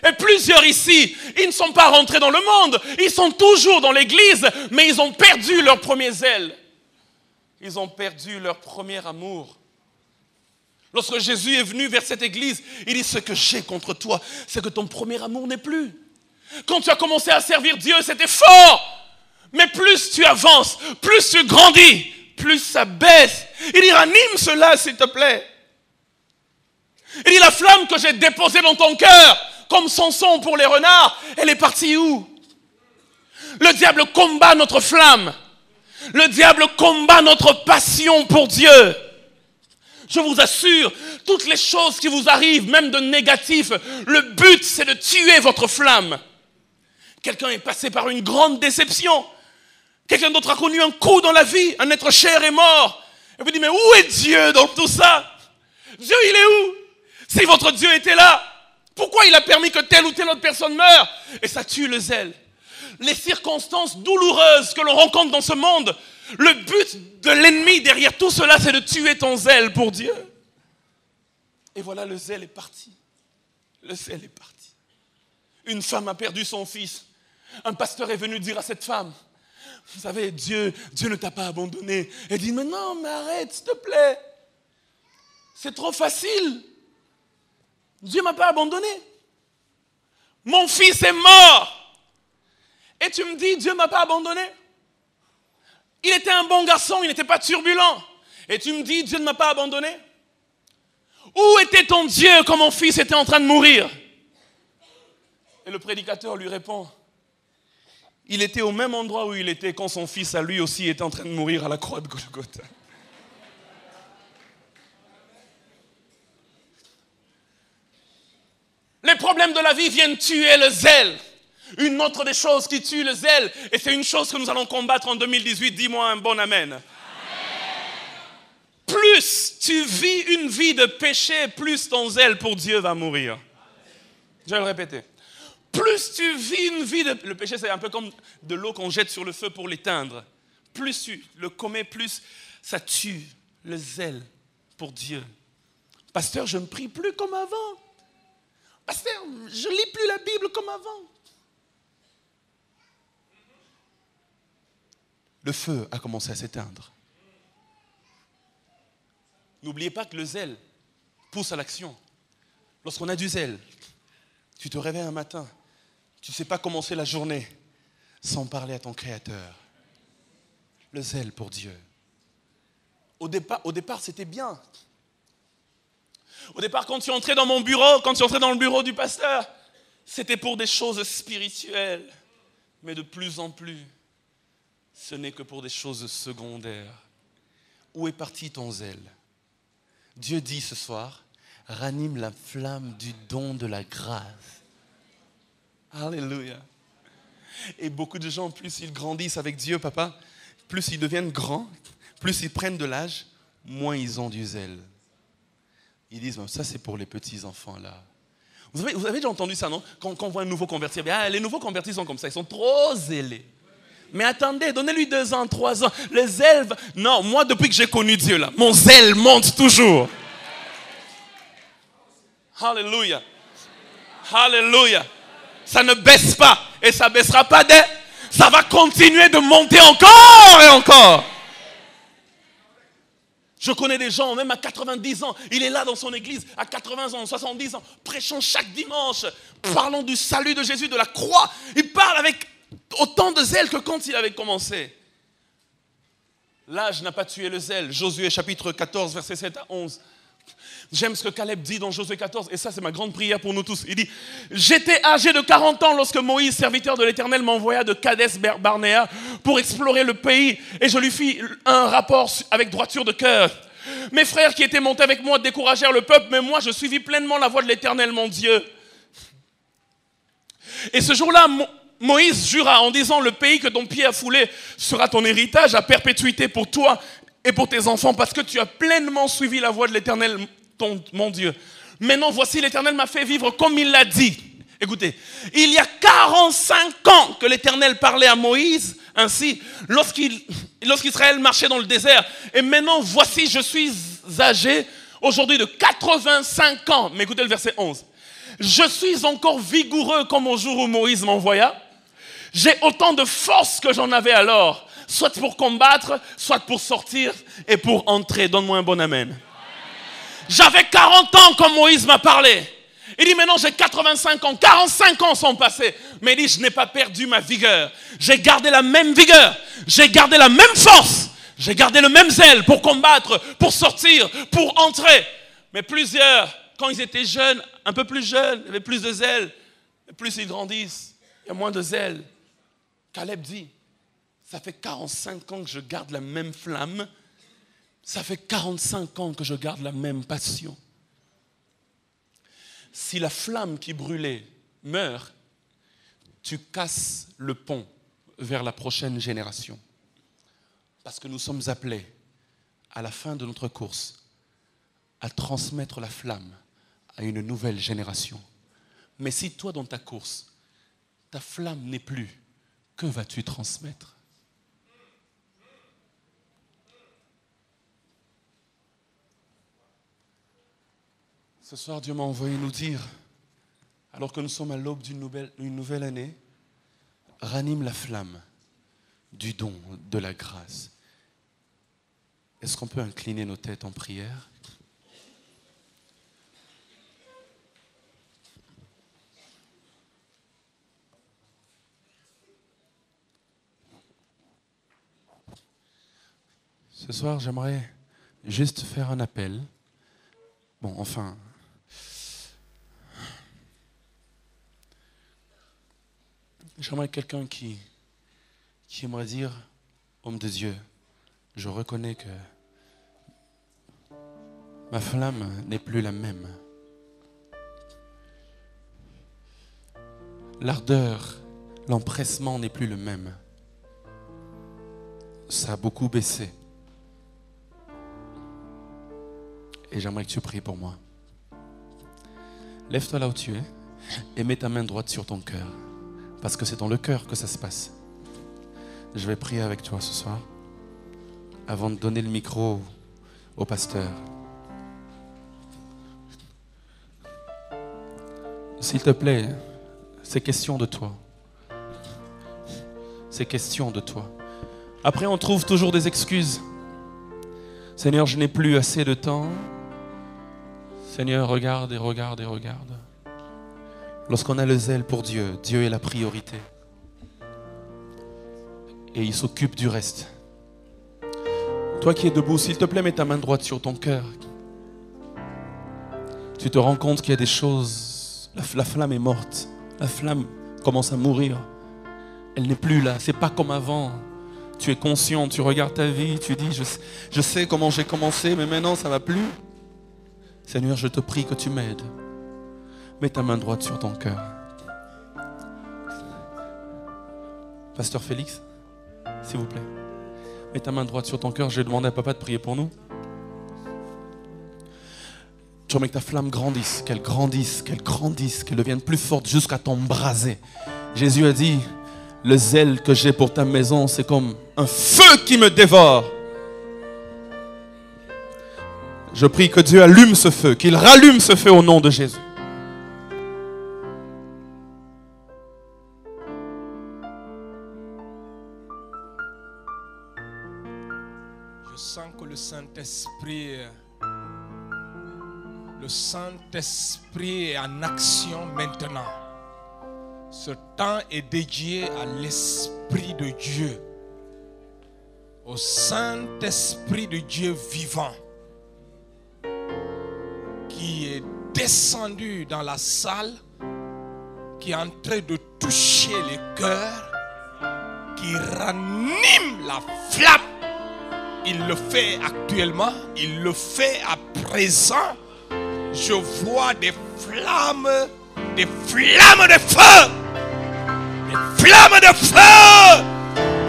Et plusieurs ici, ils ne sont pas rentrés dans le monde. Ils sont toujours dans l'église, mais ils ont perdu leur premier zèle. Ils ont perdu leur premier amour. Lorsque Jésus est venu vers cette église, il dit, ce que j'ai contre toi, c'est que ton premier amour n'est plus. Quand tu as commencé à servir Dieu, c'était fort. Mais plus tu avances, plus tu grandis, plus ça baisse. Il dit, ranime cela, s'il te plaît. Il dit, la flamme que j'ai déposée dans ton cœur, comme Samson pour les renards, elle est partie où? Le diable combat notre flamme. Le diable combat notre passion pour Dieu. Je vous assure, toutes les choses qui vous arrivent, même de négatif, le but c'est de tuer votre flamme. Quelqu'un est passé par une grande déception. Quelqu'un d'autre a connu un coup dans la vie, un être cher est mort. Et vous dites, mais où est Dieu dans tout ça? Dieu, il est où? Si votre Dieu était là, pourquoi il a permis que telle ou telle autre personne meure? Et ça tue le zèle. Les circonstances douloureuses que l'on rencontre dans ce monde, le but de l'ennemi derrière tout cela, c'est de tuer ton zèle pour Dieu. Et voilà, le zèle est parti. Le zèle est parti. Une femme a perdu son fils. Un pasteur est venu dire à cette femme, vous savez, Dieu ne t'a pas abandonné. Elle dit, mais non, mais arrête, s'il te plaît. C'est trop facile. Dieu ne m'a pas abandonné. Mon fils est mort. Et tu me dis, Dieu ne m'a pas abandonné. Il était un bon garçon, il n'était pas turbulent. Et tu me dis, Dieu ne m'a pas abandonné. Où était ton Dieu quand mon fils était en train de mourir? Et le prédicateur lui répond, il était au même endroit où il était quand son fils, à lui aussi, était en train de mourir à la croix de Golgotha. Les problèmes de la vie viennent tuer le zèle. Une autre des choses qui tue le zèle, et c'est une chose que nous allons combattre en 2018, dis-moi un bon amen. Amen. Plus tu vis une vie de péché, plus ton zèle pour Dieu va mourir. Je vais le répéter. Plus tu vis une vie de... Le péché, c'est un peu comme de l'eau qu'on jette sur le feu pour l'éteindre. Plus tu le commets, plus ça tue le zèle pour Dieu. Pasteur, je ne prie plus comme avant. Pasteur, je ne lis plus la Bible comme avant. Le feu a commencé à s'éteindre. N'oubliez pas que le zèle pousse à l'action. Lorsqu'on a du zèle, tu te réveilles un matin, tu ne sais pas commencer la journée sans parler à ton Créateur. le zèle pour Dieu. Au départ, c'était bien. Au départ, quand tu entrais dans mon bureau, quand tu entrais dans le bureau du pasteur, c'était pour des choses spirituelles. Mais de plus en plus, ce n'est que pour des choses secondaires. Où est parti ton zèle? Dieu dit ce soir, ranime la flamme du don de la grâce. Alléluia. Et beaucoup de gens, plus ils grandissent avec Dieu, papa, plus ils deviennent grands, plus ils prennent de l'âge, moins ils ont du zèle. Ils disent, ça c'est pour les petits enfants là. Vous avez déjà entendu ça, non? Quand on voit un nouveau converti, les nouveaux convertis sont comme ça, ils sont trop zélés. Mais attendez, donnez-lui 2 ans, 3 ans. Le zèle, non, moi depuis que j'ai connu Dieu là, mon zèle monte toujours. Alléluia. Alléluia. Ça ne baisse pas et ça ne baissera pas ça va continuer de monter encore et encore. Je connais des gens, même à 90 ans, il est là dans son église, à 80 ans, 70 ans, prêchant chaque dimanche, parlant du salut de Jésus, de la croix. Il parle avec autant de zèle que quand il avait commencé. L'âge n'a pas tué le zèle. Josué chapitre 14, versets 7 à 11. J'aime ce que Caleb dit dans Josué 14, et ça c'est ma grande prière pour nous tous. Il dit, j'étais âgé de 40 ans lorsque Moïse, serviteur de l'Éternel, m'envoya de Kadès Barnéa pour explorer le pays, et je lui fis un rapport avec droiture de cœur. Mes frères qui étaient montés avec moi découragèrent le peuple, mais moi je suivis pleinement la voie de l'Éternel mon Dieu. Et ce jour-là, Moïse jura en disant, le pays que ton pied a foulé sera ton héritage à perpétuité pour toi et pour tes enfants, parce que tu as pleinement suivi la voie de l'Éternel, mon Dieu. Maintenant, voici, l'Éternel m'a fait vivre comme il l'a dit. Écoutez, il y a 45 ans que l'Éternel parlait à Moïse ainsi, lorsqu'Israël marchait dans le désert. Et maintenant, voici, je suis âgé aujourd'hui de 85 ans. Mais écoutez le verset 11. Je suis encore vigoureux comme au jour où Moïse m'envoya. J'ai autant de force que j'en avais alors, soit pour combattre, soit pour sortir et pour entrer. Donne-moi un bon amen. J'avais 40 ans quand Moïse m'a parlé. Il dit maintenant j'ai 85 ans, 45 ans sont passés. Mais il dit je n'ai pas perdu ma vigueur. J'ai gardé la même vigueur, j'ai gardé la même force, j'ai gardé le même zèle pour combattre, pour sortir, pour entrer. Mais plusieurs, quand ils étaient jeunes, un peu plus jeunes, il y avait plus de zèle. Et plus ils grandissent, il y a moins de zèle. Caleb dit, ça fait 45 ans que je garde la même flamme. Ça fait 45 ans que je garde la même passion. Si la flamme qui brûlait meurt, tu casses le pont vers la prochaine génération. Parce que nous sommes appelés, à la fin de notre course, à transmettre la flamme à une nouvelle génération. Mais si toi, dans ta course, ta flamme n'est plus, que vas-tu transmettre ? Ce soir, Dieu m'a envoyé nous dire, alors que nous sommes à l'aube d'une nouvelle année, ranime la flamme du don, de la grâce. Est-ce qu'on peut incliner nos têtes en prière ? Ce soir, j'aimerais juste faire un appel. Bon, enfin, j'aimerais quelqu'un qui aimerait dire, homme de Dieu, je reconnais que ma flamme n'est plus la même. L'ardeur, l'empressement n'est plus le même. Ça a beaucoup baissé. Et j'aimerais que tu pries pour moi. Lève-toi là où tu es et mets ta main droite sur ton cœur. Parce que c'est dans le cœur que ça se passe. Je vais prier avec toi ce soir. Avant de donner le micro au pasteur. S'il te plaît, c'est question de toi. C'est question de toi. Après, on trouve toujours des excuses. Seigneur, je n'ai plus assez de temps. Seigneur, regarde et regarde et regarde. Lorsqu'on a le zèle pour Dieu, Dieu est la priorité. Et il s'occupe du reste. Toi qui es debout, s'il te plaît, mets ta main droite sur ton cœur. Tu te rends compte qu'il y a des choses. La flamme est morte. La flamme commence à mourir. Elle n'est plus là. C'est pas comme avant. Tu es conscient, tu regardes ta vie, tu dis, je sais comment j'ai commencé, mais maintenant ça ne va plus. Seigneur, je te prie que tu m'aides. Mets ta main droite sur ton cœur. Pasteur Félix, s'il vous plaît. Mets ta main droite sur ton cœur. Je vais demander à papa de prier pour nous. Je remets que ta flamme grandisse, qu'elle devienne plus forte jusqu'à t'embraser. Jésus a dit, le zèle que j'ai pour ta maison, c'est comme un feu qui me dévore. Je prie que Dieu allume ce feu, qu'il rallume ce feu au nom de Jésus. Je sens que le Saint-Esprit est en action maintenant. Ce temps est dédié à l'Esprit de Dieu, au Saint-Esprit de Dieu vivant, qui est descendu dans la salle, qui est en train de toucher les cœurs, qui ranime la flamme. Il le fait actuellement, il le fait à présent. Je vois des flammes de feu. Des flammes de feu.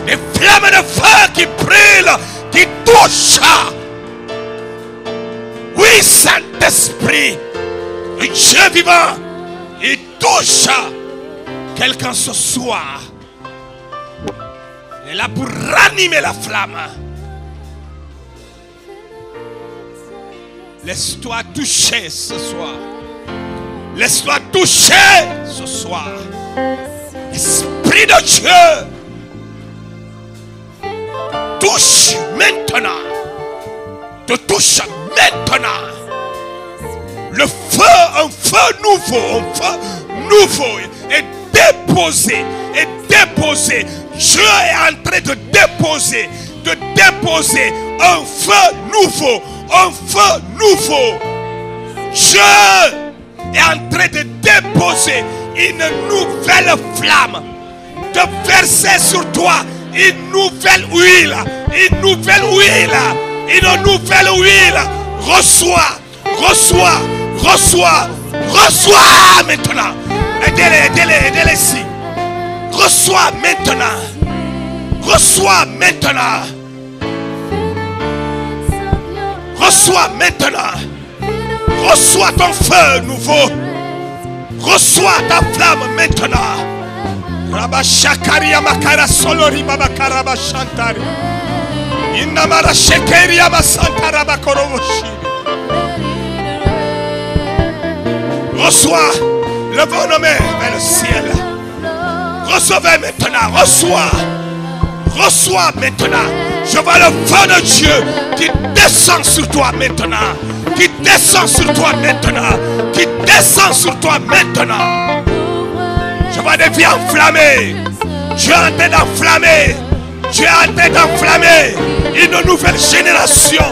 Des flammes de feu qui brûlent, qui touchent. Oui, Saint-Esprit, le Dieu vivant, il touche quelqu'un ce soir. Il est là pour ranimer la flamme. Laisse-toi toucher ce soir. Laisse-toi toucher ce soir. Esprit de Dieu, touche maintenant. Te touche maintenant. Le feu, un feu nouveau est déposé. Dieu est en train de déposer un feu nouveau. Un feu nouveau. Dieu est en train de déposer une nouvelle flamme, de verser sur toi une nouvelle huile. Reçois maintenant. Aidez-les ici. Reçois maintenant. Reçois maintenant. Reçois ton feu nouveau. Reçois ta flamme maintenant. Rabashakaria makara solori babakara bashantari. Inamara shekeria masantara bakorovoshi. Reçois le vent nommé vers le ciel. Recevez maintenant. Reçois maintenant. Je vois le feu de Dieu qui descend sur toi maintenant. Qui descend sur toi maintenant. Je vois des vies enflammées. Dieu est en train d'enflammer une nouvelle génération.